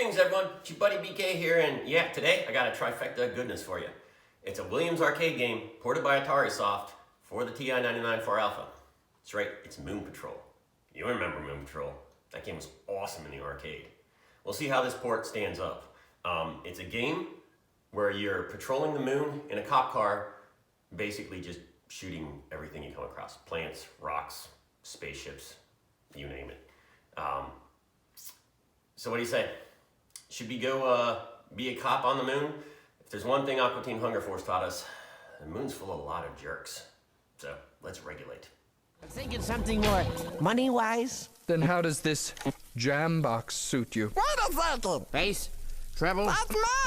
Greetings everyone, it's your buddy BK here, and yeah, today I got a trifecta of goodness for you. It's a Williams arcade game ported by Atari Soft for the TI-99 4 Alpha. That's right, it's Moon Patrol. You remember Moon Patrol. That game was awesome in the arcade. We'll see how this port stands up. It's a game where you're patrolling the moon in a cop car, basically just shooting everything you come across. Plants, rocks, spaceships, you name it. So what do you say? Should we go be a cop on the moon? If there's one thing Aqua Teen Hunger Force taught us, the moon's full of a lot of jerks. So let's regulate. I'm thinking something more money-wise. Then how does this jam box suit you? Wait a second. Bass, treble,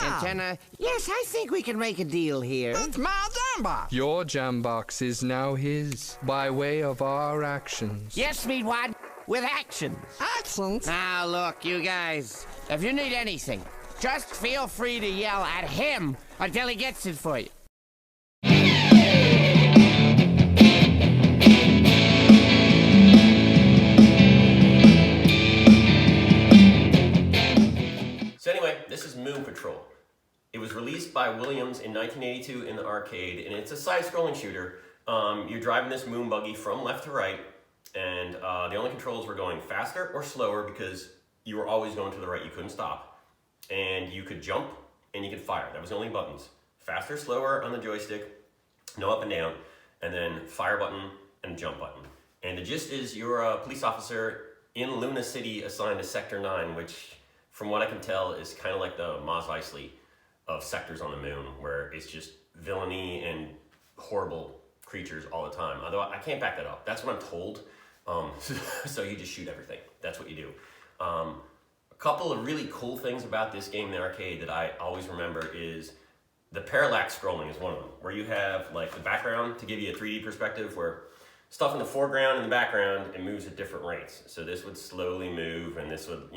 antenna. Yes, I think we can make a deal here. It's my jam box. Your jam box is now his, by way of our actions. Yes, Meatwad, with actions. Actions? Now, look, you guys, if you need anything, just feel free to yell at him until he gets it for you. So anyway, this is Moon Patrol. It was released by Williams in 1982 in the arcade, and it's a side-scrolling shooter. You're driving this moon buggy from left to right, and the only controls were going faster or slower because you were always going to the right. You couldn't stop. And you could jump and you could fire. That was the only buttons. Faster, slower on the joystick, no up and down, and then fire button and jump button. And the gist is you're a police officer in Luna City assigned to Sector 9, which from what I can tell is kind of like the Mos Eisley of sectors on the moon, where it's just villainy and horrible creatures all the time. Although I can't back that up. That's what I'm told. So you just shoot everything. That's what you do. A couple of really cool things about this game in the arcade that I always remember is the parallax scrolling is one of them, where you have like the background to give you a 3D perspective where stuff in the foreground and the background, it moves at different rates. So this would slowly move and this would,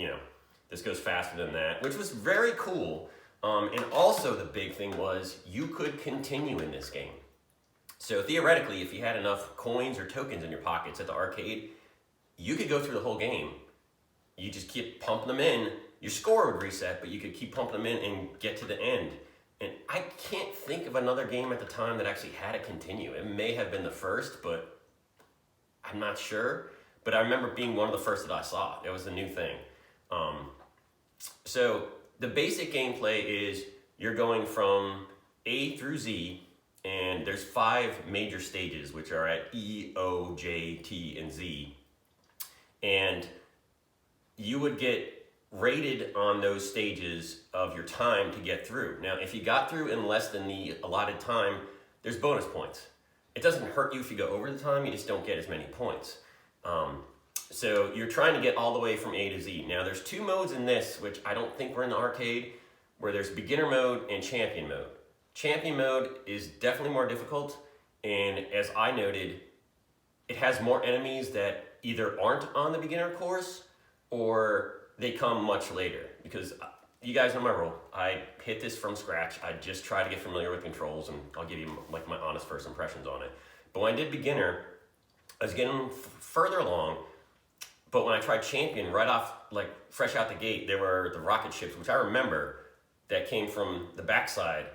this goes faster than that, which was very cool. And also the big thing was you could continue in this game. So theoretically, if you had enough coins or tokens in your pockets at the arcade, you could go through the whole game. You just keep pumping them in. Your score would reset, but you could keep pumping them in and get to the end. And I can't think of another game at the time that actually had a continue. It may have been the first, but I'm not sure. But I remember being one of the first that I saw. It was a new thing. So the basic gameplay is you're going from A through Z, and there's 5 major stages, which are at E, O, J, T, and Z. And you would get rated on those stages of your time to get through. Now, if you got through in less than the allotted time, there's bonus points. It doesn't hurt you if you go over the time, you just don't get as many points. So you're trying to get all the way from A to Z. Now, there's 2 modes in this, which I don't think were in the arcade, where there's beginner mode and champion mode. Champion mode is definitely more difficult, and as I noted, it has more enemies that either aren't on the beginner course or they come much later, because you guys know my rule. I hit this from scratch. I just try to get familiar with controls, and I'll give you like my honest first impressions on it. But when I did beginner, I was getting further along, but when I tried champion, right off, like fresh out the gate, there were the rocket ships, which I remember that came from the backside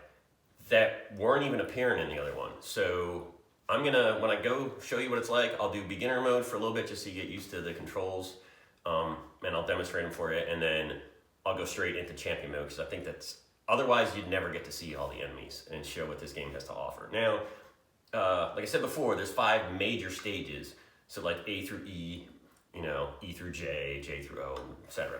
that weren't even appearing in the other one. So I'm gonna, when I go show you what it's like, I'll do beginner mode for a little bit just so you get used to the controls. And I'll demonstrate them for you, and then I'll go straight into champion mode, because I think that's, otherwise you'd never get to see all the enemies and show what this game has to offer. Now, like I said before, there's 5 major stages, so like A through E, E through J, J through O, etc.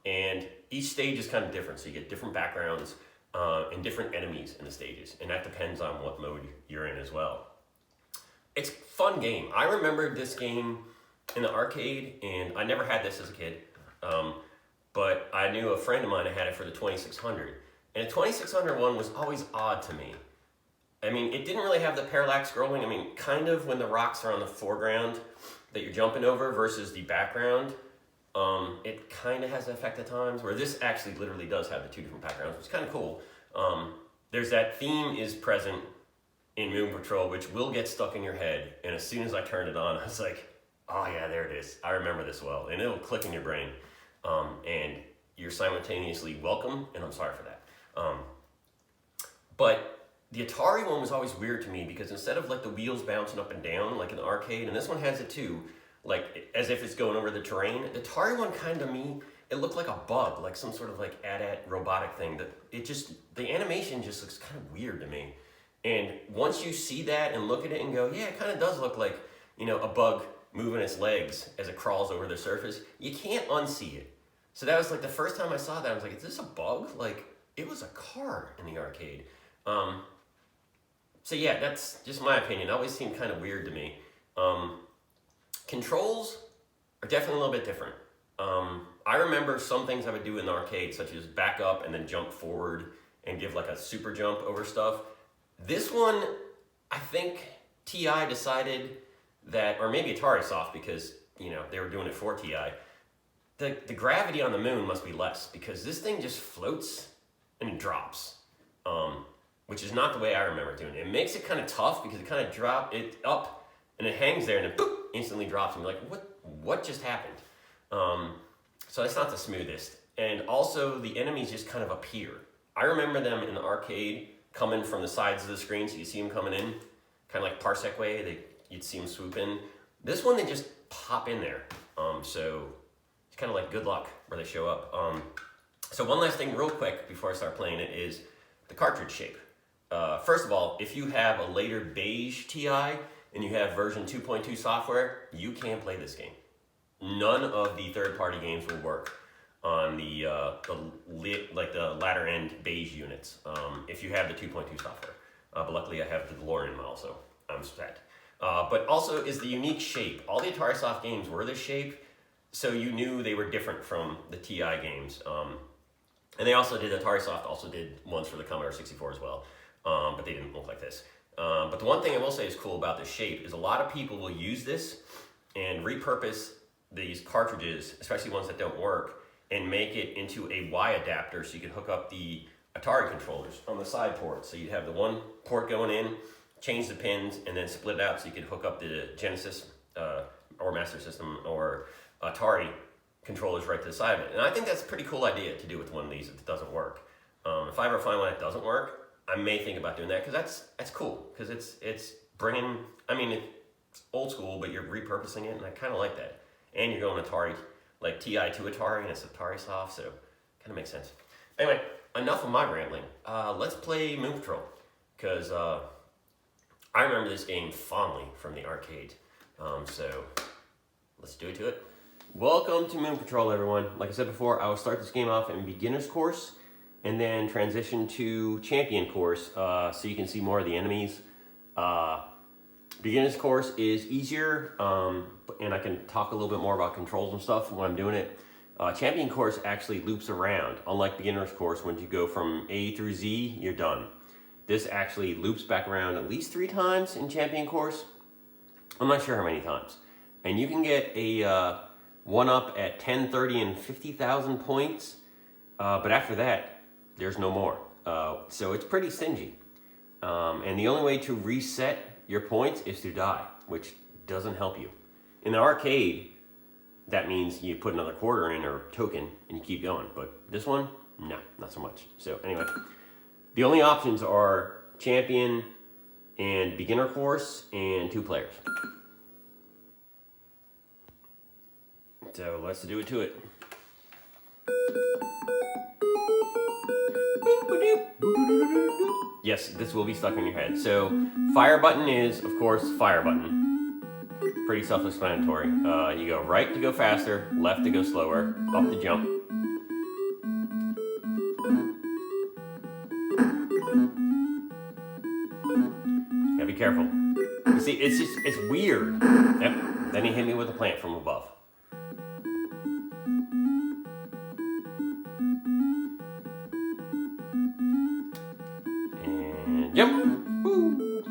And each stage is kind of different, so you get different backgrounds and different enemies in the stages, and that depends on what mode you're in as well. It's a fun game. I remember this game in the arcade, and I never had this as a kid, but I knew a friend of mine that had it for the 2600, and the 2600 one was always odd to me. I mean, it didn't really have the parallax scrolling. I mean, kind of when the rocks are on the foreground that you're jumping over versus the background, it kind of has an effect at times, where this actually literally does have the 2 different backgrounds, which is kind of cool. There's that theme is present in Moon Patrol, which will get stuck in your head, and as soon as I turned it on, I was like, oh yeah, there it is. I remember this well, and it'll click in your brain. And you're simultaneously welcome, and I'm sorry for that. But the Atari one was always weird to me because instead of like the wheels bouncing up and down like in the arcade, and this one has it too, like as if it's going over the terrain, the Atari one kind of it looked like a bug, like some sort of like AT-AT robotic thing. That the animation just looks kind of weird to me. And once you see that and look at it and go, yeah, it kind of does look like, you know, a bug moving its legs as it crawls over the surface, you can't unsee it. So that was like the first time I saw that, I was like, is this a bug? Like, it was a car in the arcade. So yeah, that's just my opinion. It always seemed kind of weird to me. Controls are definitely a little bit different. I remember some things I would do in the arcade, such as back up and then jump forward and give like a super jump over stuff. This one, I think TI decided that, or maybe Atari Soft, because, you know, they were doing it for TI, the gravity on the moon must be less because this thing just floats and it drops, which is not the way I remember doing it. It makes it kind of tough because it kind of drops it up and it hangs there and then boop, instantly drops and you're like, what just happened? So that's not the smoothest. And also the enemies just kind of appear. I remember them in the arcade coming from the sides of the screen, so you see them coming in, kind of like Parsec way, you'd see them swoop in. This one, they just pop in there. So it's kind of like good luck where they show up. So one last thing real quick before I start playing it is the cartridge shape. First of all, if you have a later beige TI and you have version 2.2 software, you can't play this game. None of the third-party games will work on the latter end beige units if you have the 2.2 software. But luckily I have the DeLorean model, so I'm set. But also is the unique shape. All the Atari Soft games were this shape, so you knew they were different from the TI games. And they also did, Atari Soft also did ones for the Commodore 64 as well, but they didn't look like this. But the one thing I will say is cool about this shape is a lot of people will use this and repurpose these cartridges, especially ones that don't work, and make it into a Y adapter so you can hook up the Atari controllers on the side port. So you'd have the one port going in, change the pins, and then split it out so you could hook up the Genesis or Master System or Atari controllers right to the side of it. And I think that's a pretty cool idea to do with one of these if it doesn't work. If I ever find one that doesn't work, I may think about doing that because that's cool because it's bringing, I mean, it's old school, but you're repurposing it, and I kind of like that. And you're going Atari, like TI to Atari, and it's Atari Soft, so kind of makes sense. Anyway, enough of my rambling. Let's play Moon Patrol, because I remember this game fondly from the arcade. So let's do it to it. Welcome to Moon Patrol, everyone. Like I said before, I will start this game off in beginner's course, and then transition to champion course, so you can see more of the enemies. Beginner's course is easier, and I can talk a little bit more about controls and stuff when I'm doing it. Champion course actually loops around. Unlike beginner's course, when you go from A through Z, you're done. This actually loops back around at least 3 times in champion course. I'm not sure how many times. And you can get a 1-up at 10, 30, and 50,000 points, but after that, there's no more. So it's pretty stingy. And the only way to reset your points is to die, which doesn't help you. In the arcade, that means you put another quarter in or token and you keep going. But this one, no, not so much. So anyway, the only options are champion and beginner course and 2 players. So let's do it to it. Yes, this will be stuck in your head. So, fire button is, of course, fire button. Pretty self-explanatory. You go right to go faster, left to go slower, up to jump. Gotta be careful. You see, it's weird. Yep. Then he hit me with a plant from above. Jump! Woo.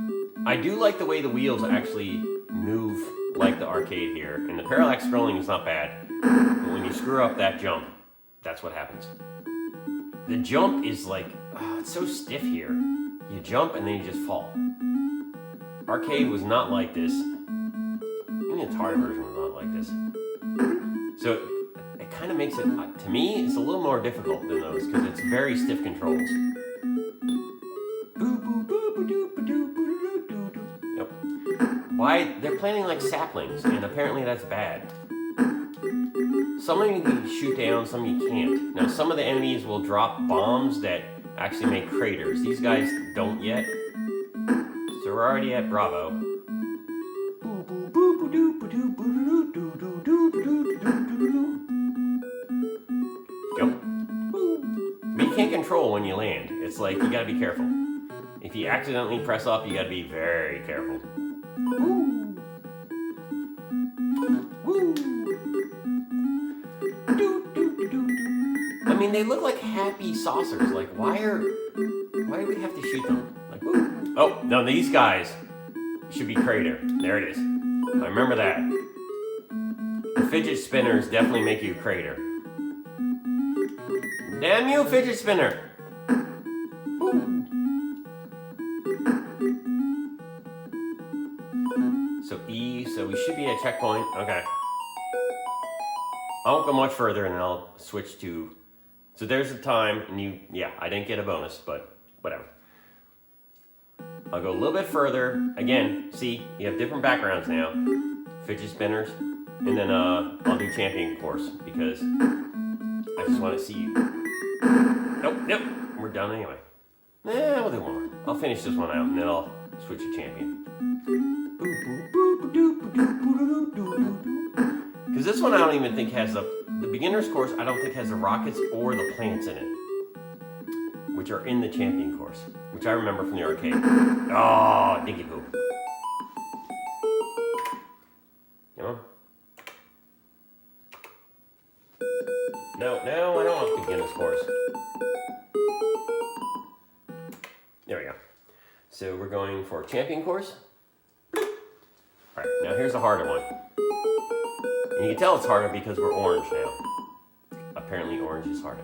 I do like the way the wheels actually move like the arcade here, and the parallax scrolling is not bad. But when you screw up that jump, that's what happens. The jump is like, it's so stiff here. You jump and then you just fall. Arcade was not like this. Even the Atari version was not like this. So it kind kind of makes it, to me, it's a little more difficult than those because it's very stiff controls. Yep. Why? They're planting like saplings, and apparently that's bad. Some of you can shoot down, some you can't. Now, some of the enemies will drop bombs that actually make craters. These guys don't yet. So we're already at Bravo. Jump. But you can't control when you land. It's like you gotta be careful. If you accidentally press up, you gotta be very careful. I mean, they look like happy saucers. Like, why do we have to shoot them? Like, woo. Oh, no, these guys should be crater. There it is. I remember that. The fidget spinners definitely make you crater. Damn you, fidget spinner! Woo. So E, so we should be at checkpoint. Okay. I won't go much further and then I'll switch to... So there's the time, and yeah, I didn't get a bonus, but whatever. I'll go a little bit further. Again, see, you have different backgrounds now. Fidget spinners. And then I'll do champion course, because I just want to see you. Nope, we're done anyway. We'll do one more. I'll finish this one out, and then I'll switch to champion. Because this one I don't even think has the beginner's course, I don't think has the rockets or the plants in it. Which are in the champion course. Which I remember from the arcade. Oh, dinky poo. Come on. No, I don't want the beginner's course. There we go. So we're going for champion course. Alright, now here's a harder one. And you can tell it's harder because we're orange now. Apparently orange is harder.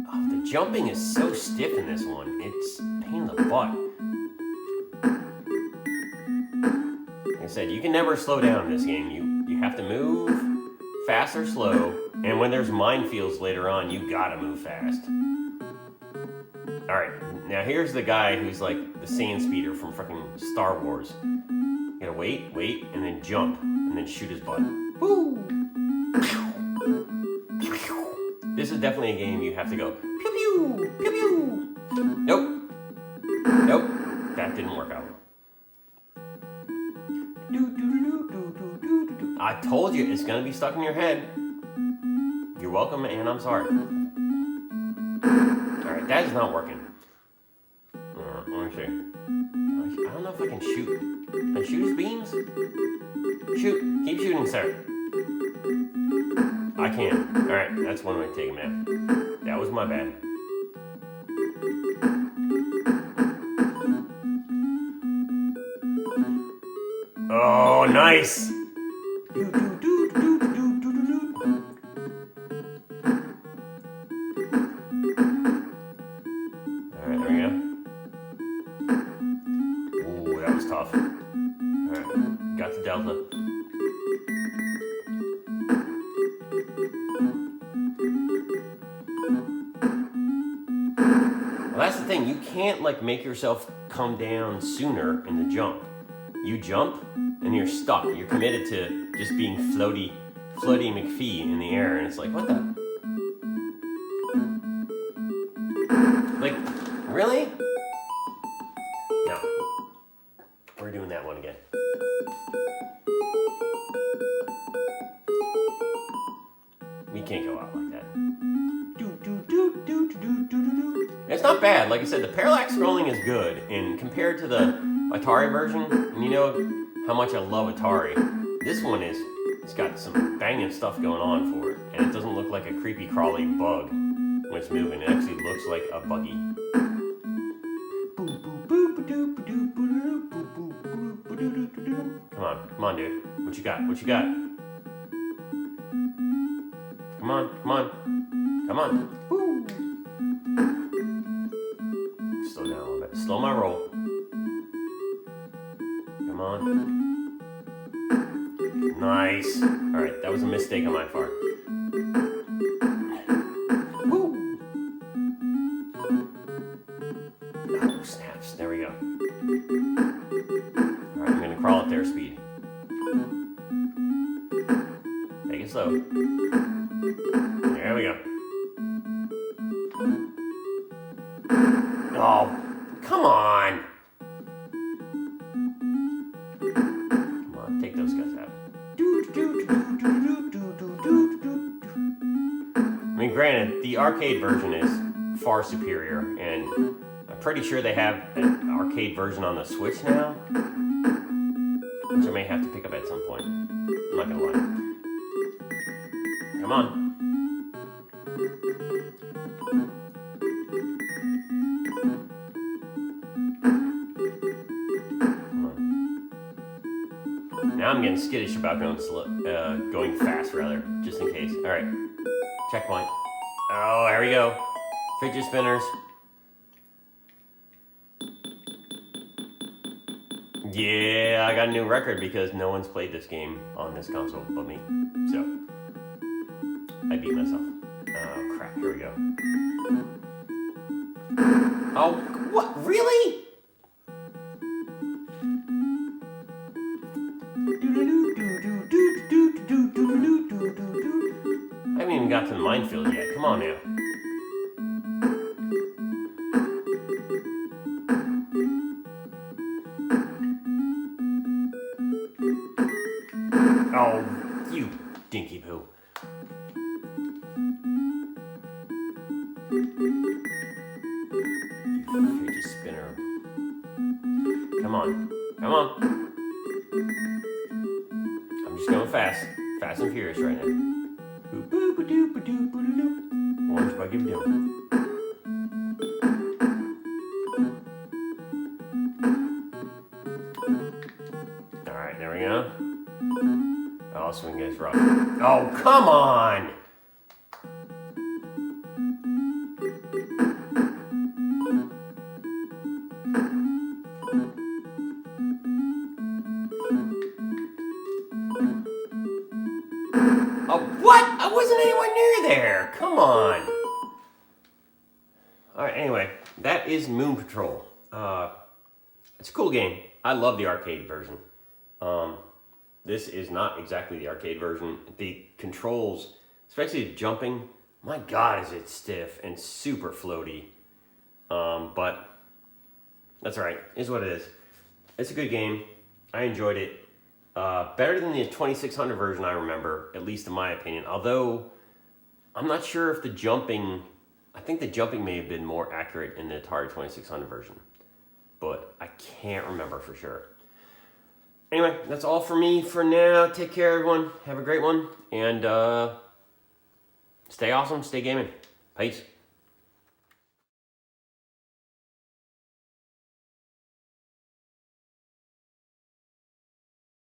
Oh, the jumping is so stiff in this one. It's a pain in the butt. Like I said, you can never slow down in this game. You have to move fast or slow. And when there's minefields later on, you gotta move fast. Alright, now here's the guy who's like the sand speeder from freaking Star Wars. You gotta wait, and then jump, and then shoot his butt. Woo! This is definitely a game you have to go pew pew, pew pew. Nope, that didn't work out. I told you it's gonna be stuck in your head. You're welcome, and I'm sorry. Alright, that is not working. Let me see. I don't know if I can shoot. Can I shoot his beams? Shoot. Keep shooting, sir. I can. Alright, that's one way to take him out. That was my bad. Oh, nice! Well, that's the thing. You can't like make yourself come down sooner in the jump. You jump and you're stuck. You're committed to just being floaty McPhee in the air, and it's like, what the? Like, really? No. We're doing that one again. We can't go out like that. It's not bad. Like I said, the parallax scrolling is good, and compared to the Atari version, and you know how much I love Atari, this one it's got some banging stuff going on for it, and it doesn't look like a creepy crawly bug when it's moving. It actually looks like a buggy. Come on, dude. What you got? Come on. Woo. Slow down a little bit. Slow my roll. Come on. on. Nice. Alright, that was a mistake on my part. Woo! Oh, snaps. There we go. Alright, I'm gonna crawl at their speed. Take it slow. There we go. Oh, come on! Come on, take those guys out. I mean, granted, the arcade version is far superior, and I'm pretty sure they have an arcade version on the Switch now, which I may have to pick up at some point. I'm not gonna lie. Come on. Now I'm getting skittish about going slow, going fast rather, just in case. All right, checkpoint. Oh, there we go. Fidget spinners. Yeah, I got a new record because no one's played this game on this console but me. So, I beat myself. Oh crap, here we go. Oh, what, really? I haven't even got to the minefield yet. Come on now. Oh, you dinky poo. You fidget spinner. Come on. Come on. I'm just going fast. Fast and furious right now. Orange buggy doing. Alright, there we go. Oh, swing guy's rough. Oh, come on! Oh, what? I wasn't anywhere near there. Come on. Alright, anyway, that is Moon Patrol. It's a cool game. I love the arcade version. This is not exactly the arcade version. The controls, especially the jumping, my God, is it stiff and super floaty. But that's alright. Is what it is. It's a good game. I enjoyed it. Better than the 2600 version, I remember, at least in my opinion. Although, I'm not sure if the jumping... I think the jumping may have been more accurate in the Atari 2600 version. But I can't remember for sure. Anyway, that's all for me for now. Take care, everyone. Have a great one. And stay awesome. Stay gaming. Peace.